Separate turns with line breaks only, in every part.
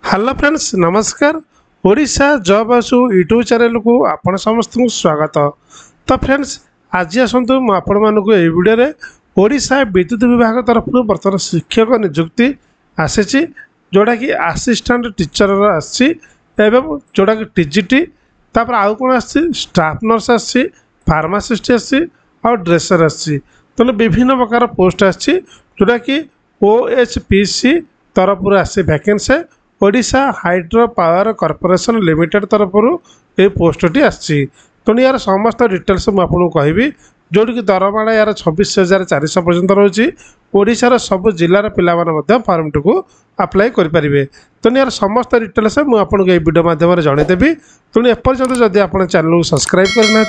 Hello friends नमस्कार। Odisha job आसु YouTube channel को आपण समस्त को स्वागत। तो फ्रेंड्स आज आसतु आपण मानक ये वीडियो रे ओडिशा विद्युत विभाग तरफ बर्तमान शिक्षक नियुक्ति आसी जोड़ा कि असिस्टेंट टीचर आसी जोड़ा कि टीजीटी तापर आउ कौन आसी स्टाफ नर्स आसी फार्मासिस्ट आसी और ड्रेसर आसी तो विभिन्न प्रकार पोस्ट आसी जोड़ा कि OHPC तरफ आसी vacancy Odisha hydro power corporation limited तरफ ये पोस्टटी आसी तेणु यार समस्त डिटेल्स मुझे कहबी जोटी कि दरमाड़ा यार 26,400 पर्यटन रोचे ओडिशार सब जिलार पिला फॉर्म टी को अप्लाई करेंगे। तेणु यार समस्त डिटेल्स मुझे ये वीडियो माध्यम जनईदेवी। तेणु एपर्यंत जदि आप चैनल को सब्सक्राइब करना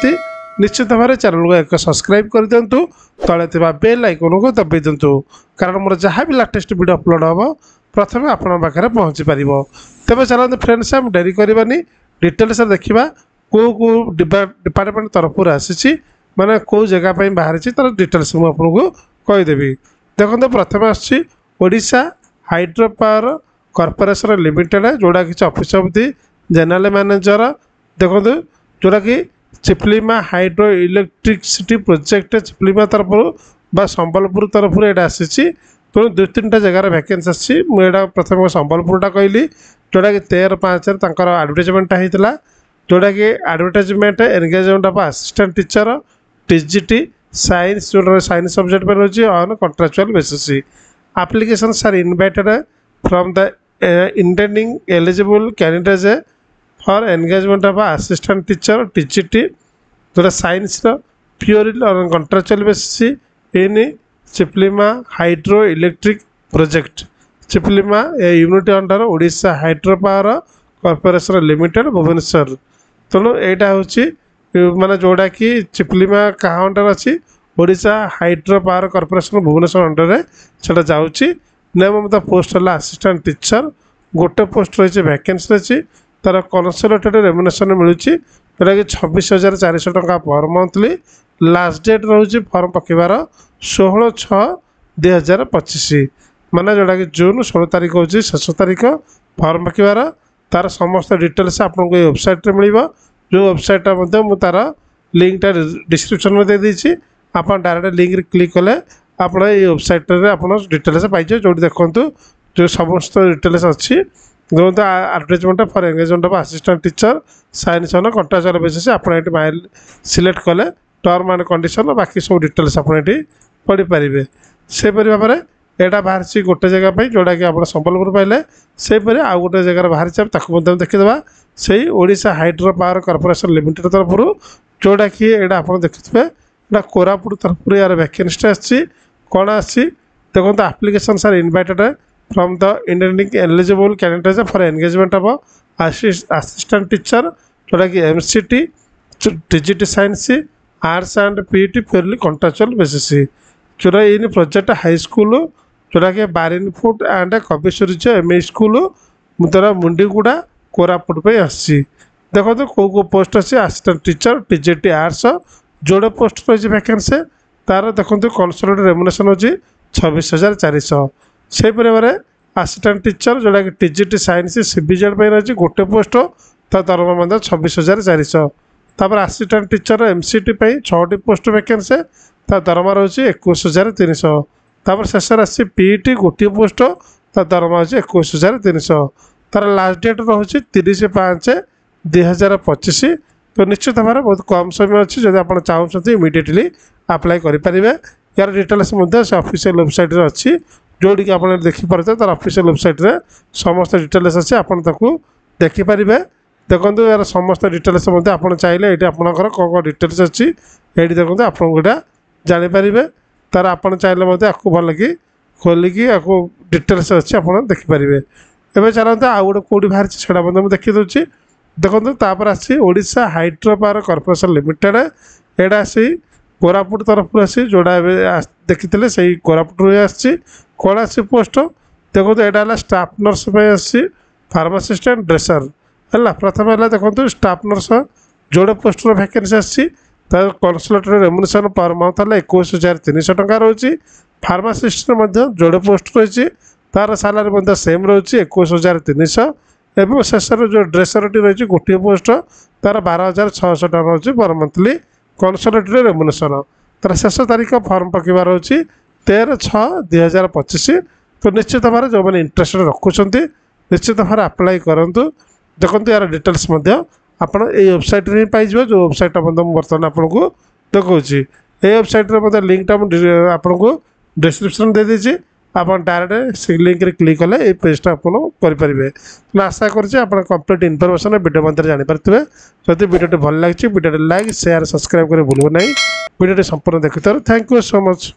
निश्चित भाव चैनल को एक सब्सक्राइब कर दिंतु तले बेल आइकन को दबाई दिंतु कारण मोर जहाँ भी लेटेस्ट वीडियो अपलोड हम प्रथम आपण पाखे पहुँची पार। तेज चलते फ्रेंड्स हम डेरी करवानी डिटेल्स देखा कौ कौ डिपार्टमेंट तरफ आसी माने कौ जगह बाहरी तर डिटेल्स मुझे कहीदेवी। देखो प्रथम आशा हाइड्रो पावर कॉर्पोरेशन लिमिटेड जोड़ा कि office of the general manager देखो जोड़ा कि चिपलिमा हाइड्रो इलेक्ट्रिसिटी प्रोजेक्ट चिपलिमा तरफ संबलपुर तरफ ये आसी तो दुई तीन जगार वैकेंसी आसी मुझे प्रथम संबलपुरटा कहली जोड़ा कि 13/5 आडभटाइजमेंट होता जोड़ा कि advertisement engagement of assistant teacher TGT science जो साइंस सब्जेक्ट में रोचे on contractual basis application are invited from the intending eligible candidates for engagement of assistant teacher TGT जोड़ा science purely on contractual basis in Chiplima hydro electric project Chiplima a unit under Odisha hydro power corporation limited Bhubaneswar. तेणु यहाँ हूँ माने जोड़ा कि चिपलिमा क्या under अच्छी Odisha hydro power corporation Bhubaneswar under से जाऊँगी। नेम ऑफ द पोस्ट है असिस्टेंट टीचर गोटे पोस्ट रही वैकेंसी रही तार कंसोलिडेटेड रेम्युनरेशन मिलूँ जोटा कि 26,400 टंका पर मंथली। लास्ट डेट रोचे फॉर्म पकेबार 16/6/2025 माने जोड़ा कि जून 16 तारीख हूँ शेष तारीख फॉर्म पकेबार तार समस्त डिटेल्स आपको ये वेबसाइट मिल जो वेबसाइटा तार लिंकटा डिस्क्रिप्शन में दे देती आप डायरेक्ट लिंक क्लिक कले आप वेबसाइट डिटेल्स पाइजे जो देखो जो समस्त डिटेल्स अच्छी देखो advertisement for engagement of assistant teacher science on contractual basis आप सिलेक्ट कले टर्म एंड कंडीशन बाकी सब डिटेल्स आप पढ़ी पारे से भाव में यहाँ बाहर गोटे जगह जोड़ा कि आप संबलपुर पाइले से आउ गोटे जगह बाहर देखीदे से Odisha hydro power corporation limited तरफ जोड़ा कि यहाँ आप देखुए यहाँ कोरापुट तरफ यार वैकेंसी आसी कौन आसी देखो application are invited from the intending eligible candidates for engagement of assistant teacher जोड़ा कि MCT TGT science arts and PET purely contractual basis जोड़ा इन प्रोजेक्ट हाई स्कूल जोड़ा कि बारिनफुट एंड कविश्वरीज MA स्कूल मुद्रा मुंडीगुड़ा कोरापुट पे आसी। देखो कौ कौ पोस्ट अच्छी असिस्टेंट टीचर टीजीटी आर्ट्स जोड़े पोस्ट रही वैकेंसी तार देखो कंसोलिडेटेड रेम्युनरेशन होची 26,400 से असिस्टेंट टीचर जोड़ा कि टीजीटी साइंस CBZ रही गोटे पोस्ट ता दरमा 26,400 तापर असिस्टेंट टीचर MCT 6टी पोस्ट वैकेंसी ता दरमा रोचे 21,300 तापर शेष आसी PET गोटे पोस्ट ता दरमा होची 21,300 तार लास्ट डेट रोचे 30/5/2025 तो निश्चित भाव बहुत कम समय अच्छी जब आप चाहते इमिडिएटली अप्लाई करेंगे। यार डिटेल्स ऑफिशियल वेबसाइट अच्छी जोड़ी कि आप देखिपारे तार ऑफिशियल वेबसाइट रे समस्त डिटेल्स अच्छी आप देखिपारे। देखो यार समस्त डिटेल्स आप चाहिए ये आपंकर कौन कौन डिटेल्स अच्छी ये देखो आपको यहाँ जानीपारे तार आप चाहिए आपको भल कि खोलिकी आपको डिटेल्स अच्छी आप देखिपारे। एवं चलते आउ गोटे कौटी बाहर से मुझे देखी दूसरी देखो तापर आसी Odisha hydro power corporation limited यहाँ आसी कोरापुट तरफ आसी जोड़ा देखी से कोरापुट आसी कौन आसी पोस्ट देखो यहाँ स्टाफ नर्स आसी फार्मासिस्ट एंड ड्रेसर है प्रथम है देखो स्टाफ नर्स जोड़े पोस्ट वैकेंसी आसी कंसोलिडेटेड रेम्युनरेशन पर मंथ है 21,300 टंका रोचे। फार्मासिस्ट जोड़े पोस्ट रही तार सालारी मध्य सेम रोचे 21,300 एवं शेष जो ड्रेसरटी रही गोटे पोस्ट तार 12,600 टका रोचे पर मंथली कनसल्टेट रेमुनेसन। तार शेष तारीख फर्म पकेबार होची 13/6/2025। तो निश्चित भाव जो मैंने इंटरेस्ट रखुंट निश्चित भाव अप्लाई करूँ। देखो यार डिटेल्स आपड़ ये वेबसाइट में पाइज जो वेबसाइट बर्तमान आपको देखा ये वेबसाइट लिंकटा आपको डिस्क्रिप्शन दे दीजिए। आप डायरेक्ट से लिंक रे क्लिक कले ये पेजटा करेंगे। मैं आशा करुँचे आप कंप्लीट इनफॉरमेशन वीडियो मध्य जानीपारे। जब वीडियो भल लगी वीडियो लाइक शेयर सब्सक्राइब कर भूल ना। वीडियो संपूर्ण देखिए थैंक यू सो मच।